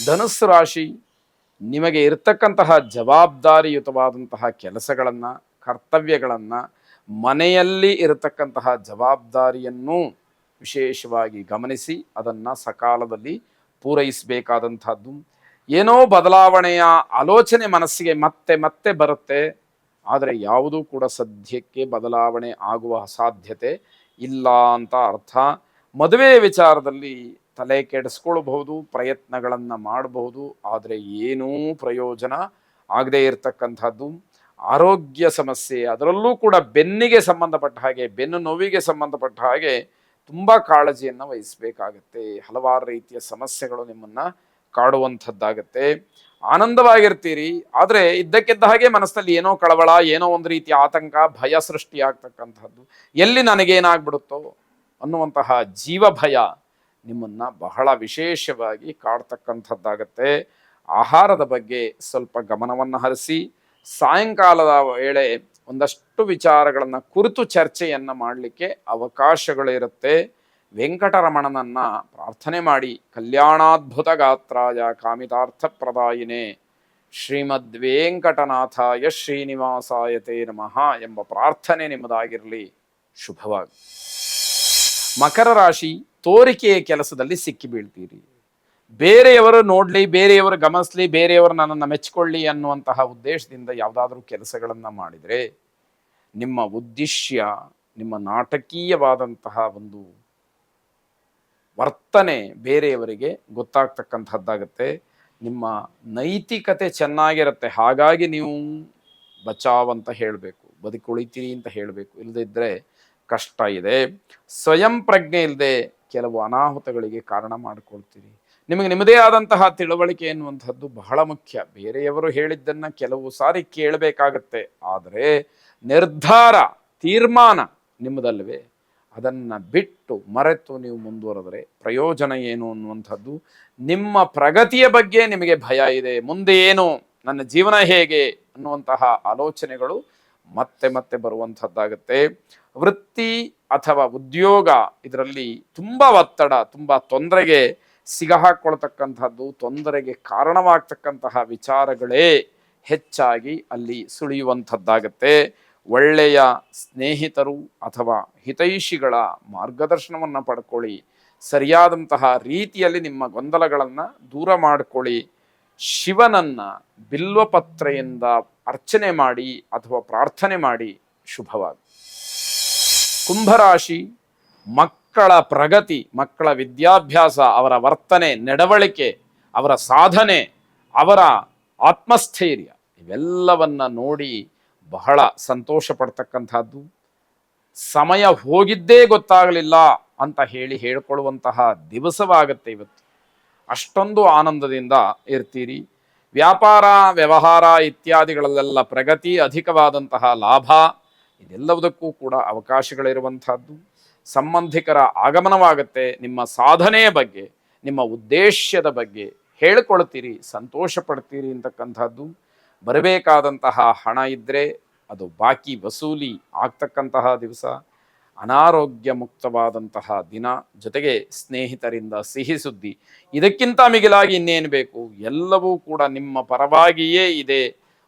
ಧನುಸ್ಸು ರಾಶಿ, ನಿಮಗೆ ಇರತಕ್ಕಂತಹ ಜವಾಬ್ದಾರಿಯುತವಾದಂತಹ ಕೆಲಸಗಳನ್ನು, ಕರ್ತವ್ಯಗಳನ್ನು, ಮನೆಯಲ್ಲಿ ಇರತಕ್ಕಂತಹ ಜವಾಬ್ದಾರಿಯನ್ನು ವಿಶೇಷವಾಗಿ ಗಮನಿಸಿ ಅದನ್ನು ಸಕಾಲದಲ್ಲಿ ಪೂರೈಸಬೇಕಾದಂಥದ್ದು. ಏನೋ ಬದಲಾವಣೆಯ ಆಲೋಚನೆ ಮನಸ್ಸಿಗೆ ಮತ್ತೆ ಮತ್ತೆ ಬರುತ್ತೆ, ಆದರೆ ಯಾವುದೂ ಕೂಡ ಸದ್ಯಕ್ಕೆ ಬದಲಾವಣೆ ಆಗುವ ಸಾಧ್ಯತೆ ಇಲ್ಲ ಅಂತ ಅರ್ಥ. ಮದುವೆ ವಿಚಾರದಲ್ಲಿ ತಲೆ ಕೆಡಿಸ್ಕೊಳ್ಬಹುದು, ಪ್ರಯತ್ನಗಳನ್ನು ಮಾಡಬಹುದು, ಆದರೆ ಏನೂ ಪ್ರಯೋಜನ ಆಗದೇ ಇರತಕ್ಕಂಥದ್ದು. ಆರೋಗ್ಯ ಸಮಸ್ಯೆ, ಅದರಲ್ಲೂ ಕೂಡ ಬೆನ್ನಿಗೆ ಸಂಬಂಧಪಟ್ಟ ಹಾಗೆ, ಬೆನ್ನು ನೋವಿಗೆ ಸಂಬಂಧಪಟ್ಟ ಹಾಗೆ ತುಂಬ ಕಾಳಜಿಯನ್ನು ವಹಿಸಬೇಕಾಗತ್ತೆ. ಹಲವಾರು ರೀತಿಯ ಸಮಸ್ಯೆಗಳು ನಿಮ್ಮನ್ನು ಕಾಡುವಂಥದ್ದಾಗತ್ತೆ. ಆನಂದವಾಗಿರ್ತೀರಿ, ಆದರೆ ಇದ್ದಕ್ಕಿದ್ದ ಹಾಗೆ ಮನಸ್ಸಲ್ಲಿ ಏನೋ ಕಳವಳ, ಏನೋ ಒಂದು ರೀತಿಯ ಆತಂಕ, ಭಯ ಸೃಷ್ಟಿಯಾಗ್ತಕ್ಕಂಥದ್ದು. ಎಲ್ಲಿ ನನಗೇನಾಗ್ಬಿಡುತ್ತೋ ಅನ್ನುವಂತಹ ಜೀವ ಭಯ ನಿಮ್ಮನ್ನು ಬಹಳ ವಿಶೇಷವಾಗಿ ಕಾಡ್ತಕ್ಕಂಥದ್ದಾಗತ್ತೆ. ಆಹಾರದ ಬಗ್ಗೆ ಸ್ವಲ್ಪ ಗಮನವನ್ನು ಹರಿಸಿ, ಸಾಯಂಕಾಲದ ವೇಳೆ ಒಂದಷ್ಟು ವಿಚಾರಗಳನ್ನು ಕುರಿತು ಚರ್ಚೆಯನ್ನು ಮಾಡಲಿಕ್ಕೆ ಅವಕಾಶಗಳಿರುತ್ತೆ. ವೆಂಕಟರಮಣನನ್ನ ಪ್ರಾರ್ಥನೆ ಮಾಡಿ, ಕಲ್ಯಾಣಾದ್ಭುತ ಗಾತ್ರಾಯ ಕಾಮಿತಾರ್ಥ ಪ್ರದಾಯಿನೇ ಶ್ರೀಮದ್ ವೆಂಕಟನಾಥಾಯ ಶ್ರೀನಿವಾಸಾಯತೆ ನಮಃ ಎಂಬ ಪ್ರಾರ್ಥನೆ ನಿಮ್ಮದಾಗಿರಲಿ. ಶುಭವಾಗಿ. ಮಕರ ರಾಶಿ, ತೋರಿಕೆಯ ಕೆಲಸದಲ್ಲಿ ಸಿಕ್ಕಿ ಬೀಳ್ತೀರಿ. ಬೇರೆಯವರು ನೋಡಲಿ, ಬೇರೆಯವರು ಗಮನಿಸಲಿ, ಬೇರೆಯವರು ನನ್ನನ್ನು ಮೆಚ್ಚಿಕೊಳ್ಳಿ ಅನ್ನುವಂತಹ ಉದ್ದೇಶದಿಂದ ಯಾವುದಾದ್ರೂ ಕೆಲಸಗಳನ್ನು ಮಾಡಿದರೆ ನಿಮ್ಮ ಉದ್ದೇಶ, ನಿಮ್ಮ ನಾಟಕೀಯವಾದಂತಹ ಒಂದು ವರ್ತನೆ ಬೇರೆಯವರಿಗೆ ಗೊತ್ತಾಗ್ತಕ್ಕಂಥದ್ದಾಗತ್ತೆ. ನಿಮ್ಮ ನೈತಿಕತೆ ಚೆನ್ನಾಗಿರುತ್ತೆ, ಹಾಗಾಗಿ ನೀವು ಬಚಾವ್ ಅಂತ ಹೇಳಬೇಕು, ಬದುಕುಳಿತೀರಿ ಅಂತ ಹೇಳಬೇಕು. ಇಲ್ಲದಿದ್ದರೆ ಕಷ್ಟ ಇದೆ. ಸ್ವಯಂ ಪ್ರಜ್ಞೆ ಇಲ್ಲದೆ ಕೆಲವು ಅನಾಹುತಗಳಿಗೆ ಕಾರಣ ಮಾಡಿಕೊಳ್ತೀರಿ. ನಿಮಗೆ ನಿಮ್ಮದೇ ಆದಂತಹ ತಿಳುವಳಿಕೆ ಎನ್ನುವಂಥದ್ದು ಬಹಳ ಮುಖ್ಯ. ಬೇರೆಯವರು ಹೇಳಿದ್ದನ್ನು ಕೆಲವು ಸಾರಿ ಕೇಳಬೇಕಾಗತ್ತೆ, ಆದರೆ ನಿರ್ಧಾರ, ತೀರ್ಮಾನ ನಿಮ್ಮದಲ್ವೇ. ಅದನ್ನು ಬಿಟ್ಟು ಮರೆತು ನೀವು ಮುಂದುವರೆದರೆ ಪ್ರಯೋಜನ ಏನು ಅನ್ನುವಂಥದ್ದು. ನಿಮ್ಮ ಪ್ರಗತಿಯ ಬಗ್ಗೆ ನಿಮಗೆ ಭಯ ಇದೆ, ಮುಂದೆ ಏನು, ನನ್ನ ಜೀವನ ಹೇಗೆ ಅನ್ನುವಂತಹ ಆಲೋಚನೆಗಳು ಮತ್ತೆ ಮತ್ತೆ ಬರುವಂಥದ್ದಾಗತ್ತೆ. ವೃತ್ತಿ ಅಥವಾ ಉದ್ಯೋಗ, ಇದರಲ್ಲಿ ತುಂಬ ಒತ್ತಡ, ತುಂಬ ತೊಂದರೆಗೆ ಸಿಗಹಾಕೊಳ್ತಕ್ಕಂಥದ್ದು, ತೊಂದರೆಗೆ ಕಾರಣವಾಗ್ತಕ್ಕಂತಹ ವಿಚಾರಗಳೇ ಹೆಚ್ಚಾಗಿ ಅಲ್ಲಿ ಸುಳಿಯುವಂಥದ್ದಾಗತ್ತೆ. ಒಳ್ಳೆಯ ಸ್ನೇಹಿತರು ಅಥವಾ ಹಿತೈಷಿಗಳ ಮಾರ್ಗದರ್ಶನವನ್ನು ಪಡ್ಕೊಳ್ಳಿ. ಸರಿಯಾದಂತಹ ರೀತಿಯಲ್ಲಿ ನಿಮ್ಮ ಗೊಂದಲಗಳನ್ನು ದೂರ ಮಾಡಿಕೊಳ್ಳಿ. ಶಿವನನ್ನು ಬಿಲ್ವಪತ್ರೆಯಿಂದ ಅರ್ಚನೆ ಮಾಡಿ ಅಥವಾ ಪ್ರಾರ್ಥನೆ ಮಾಡಿ. ಶುಭವಾಗಿ. ಕುಂಭರಾಶಿ, ಮಕ್ಕಳ ಪ್ರಗತಿ, ಮಕ್ಕಳ ವಿದ್ಯಾಭ್ಯಾಸ, ಅವರ ವರ್ತನೆ, ನಡವಳಿಕೆ, ಅವರ ಸಾಧನೆ, ಅವರ ಆತ್ಮಸ್ಥೈರ್ಯ ಇವೆಲ್ಲವನ್ನ ನೋಡಿ ಬಹಳ ಸಂತೋಷ ಪಡ್ತಕ್ಕಂಥದ್ದು. ಸಮಯ ಹೋಗಿದ್ದೇ ಗೊತ್ತಾಗಲಿಲ್ಲ ಅಂತ ಹೇಳ್ಕೊಳ್ಳುವಂತಹ ದಿವಸವಾಗುತ್ತೆ ಇವತ್ತು. ಅಷ್ಟೊಂದು ಆನಂದದಿಂದ ಇರ್ತೀರಿ. ವ್ಯಾಪಾರ, ವ್ಯವಹಾರ ಇತ್ಯಾದಿಗಳಲ್ಲೆಲ್ಲ ಪ್ರಗತಿ, ಅಧಿಕವಾದಂತಹ ಲಾಭ, ಇದೆಲ್ಲವುದಕ್ಕೂ ಕೂಡ ಅವಕಾಶಗಳಿರುವಂಥದ್ದು. ಸಂಬಂಧಿಕರ ಆಗಮನವಾಗುತ್ತೆ. ನಿಮ್ಮ ಸಾಧನೆಯ ಬಗ್ಗೆ, ನಿಮ್ಮ ಉದ್ದೇಶದ ಬಗ್ಗೆ ಹೇಳ್ಕೊಳ್ತೀರಿ, ಸಂತೋಷ ಪಡ್ತೀರಿ ಅಂತಕ್ಕಂಥದ್ದು. ಬರಬೇಕಾದಂತಹ ಹಣ ಇದ್ದರೆ ಅದು ಬಾಕಿ ವಸೂಲಿ ಆಗ್ತಕ್ಕಂತಹ ದಿವಸ. ಅನಾರೋಗ್ಯ ಮುಕ್ತವಾದಂತಹ ದಿನ, ಜೊತೆಗೆ ಸ್ನೇಹಿತರಿಂದ ಸಿಹಿ ಸುದ್ದಿ. ಇದಕ್ಕಿಂತ ಮಿಗಿಲಾಗಿ ಇನ್ನೇನು ಬೇಕು? ಎಲ್ಲವೂ ಕೂಡ ನಿಮ್ಮ ಪರವಾಗಿಯೇ ಇದೆ,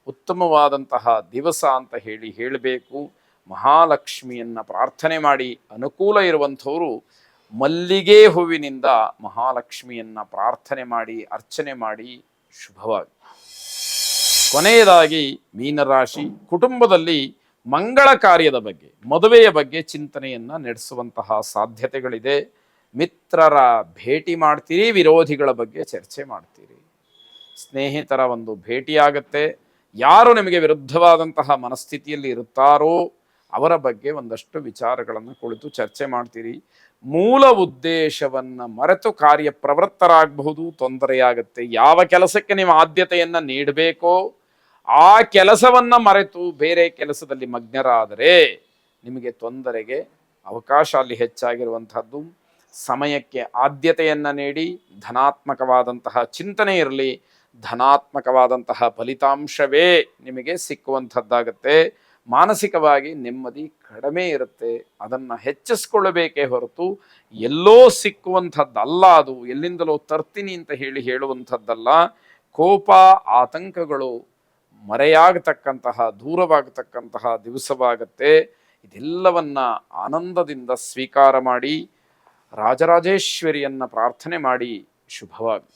ಉತ್ತಮವಾದಂತಹ ದಿವಸ ಅಂತ ಹೇಳಬೇಕು. ಮಹಾಲಕ್ಷ್ಮಿಯನ್ನು ಪ್ರಾರ್ಥನೆ ಮಾಡಿ. ಅನುಕೂಲ ಇರುವಂಥವರು ಮಲ್ಲಿಗೆ ಹೂವಿನಿಂದ ಮಹಾಲಕ್ಷ್ಮಿಯನ್ನು ಪ್ರಾರ್ಥನೆ ಮಾಡಿ, ಅರ್ಚನೆ ಮಾಡಿ. ಶುಭವಾಗಿ. ಕೊನೆಯದಾಗಿ ಮೀನರಾಶಿ, ಕುಟುಂಬದಲ್ಲಿ ಮಂಗಳ ಕಾರ್ಯದ ಬಗ್ಗೆ, ಮದುವೆಯ ಬಗ್ಗೆ ಚಿಂತನೆಯನ್ನು ನಡೆಸುವಂತಹ ಸಾಧ್ಯತೆಗಳಿದೆ. ಮಿತ್ರರ ಭೇಟಿ ಮಾಡ್ತೀರಿ, ವಿರೋಧಿಗಳ ಬಗ್ಗೆ ಚರ್ಚೆ ಮಾಡ್ತೀರಿ. ಸ್ನೇಹಿತರ ಒಂದು ಭೇಟಿಯಾಗತ್ತೆ. ಯಾರು ನಿಮಗೆ ವಿರುದ್ಧವಾದಂತಹ ಮನಸ್ಥಿತಿಯಲ್ಲಿ ಇರುತ್ತಾರೋ ಅವರ ಬಗ್ಗೆ ಒಂದಷ್ಟು ವಿಚಾರಗಳನ್ನು ಕುಳಿತು ಚರ್ಚೆ ಮಾಡ್ತೀರಿ. ಮೂಲ ಉದ್ದೇಶವನ್ನು ಮರೆತು ಕಾರ್ಯಪ್ರವೃತ್ತರಾಗಬಹುದು, ತೊಂದರೆಯಾಗತ್ತೆ. ಯಾವ ಕೆಲಸಕ್ಕೆ ನೀವು ಆದ್ಯತೆಯನ್ನು ನೀಡಬೇಕೋ ಆ ಕೆಲಸವನ್ನು ಮರೆತು ಬೇರೆ ಕೆಲಸದಲ್ಲಿ ಮಗ್ನರಾದರೆ ನಿಮಗೆ ತೊಂದರೆಗೆ ಅವಕಾಶ ಅಲ್ಲಿ ಹೆಚ್ಚಾಗಿರುವಂಥದ್ದು. ಸಮಯಕ್ಕೆ ಆದ್ಯತೆಯನ್ನು ನೀಡಿ, ಧನಾತ್ಮಕವಾದಂತಹ ಚಿಂತನೆ ಇರಲಿ, ಧನಾತ್ಮಕವಾದಂತಹ ಫಲಿತಾಂಶವೇ ನಿಮಗೆ ಸಿಕ್ಕುವಂಥದ್ದಾಗತ್ತೆ. ಮಾನಸಿಕವಾಗಿ ನೆಮ್ಮದಿ ಕಡಿಮೆ ಇರುತ್ತೆ. ಅದನ್ನು ಹೆಚ್ಚಿಸ್ಕೊಳ್ಬೇಕೇ ಹೊರತು ಎಲ್ಲೋ ಸಿಕ್ಕುವಂಥದ್ದಲ್ಲ, ಅದು ಎಲ್ಲಿಂದಲೋ ತರ್ತೀನಿ ಅಂತ ಹೇಳುವಂಥದ್ದಲ್ಲ. ಕೋಪ ಆತಂಕಗಳು ಮರೆಯಾಗತಕ್ಕಂತಹ, ದೂರವಾಗತಕ್ಕಂತಹ ದಿವಸವಾಗತ್ತೆ. ಇದೆಲ್ಲವನ್ನ ಆನಂದದಿಂದ ಸ್ವೀಕಾರ ಮಾಡಿ ರಾಜರಾಜೇಶ್ವರಿಯನ್ನ ಪ್ರಾರ್ಥನೆ ಮಾಡಿ ಶುಭವಾಗಿ.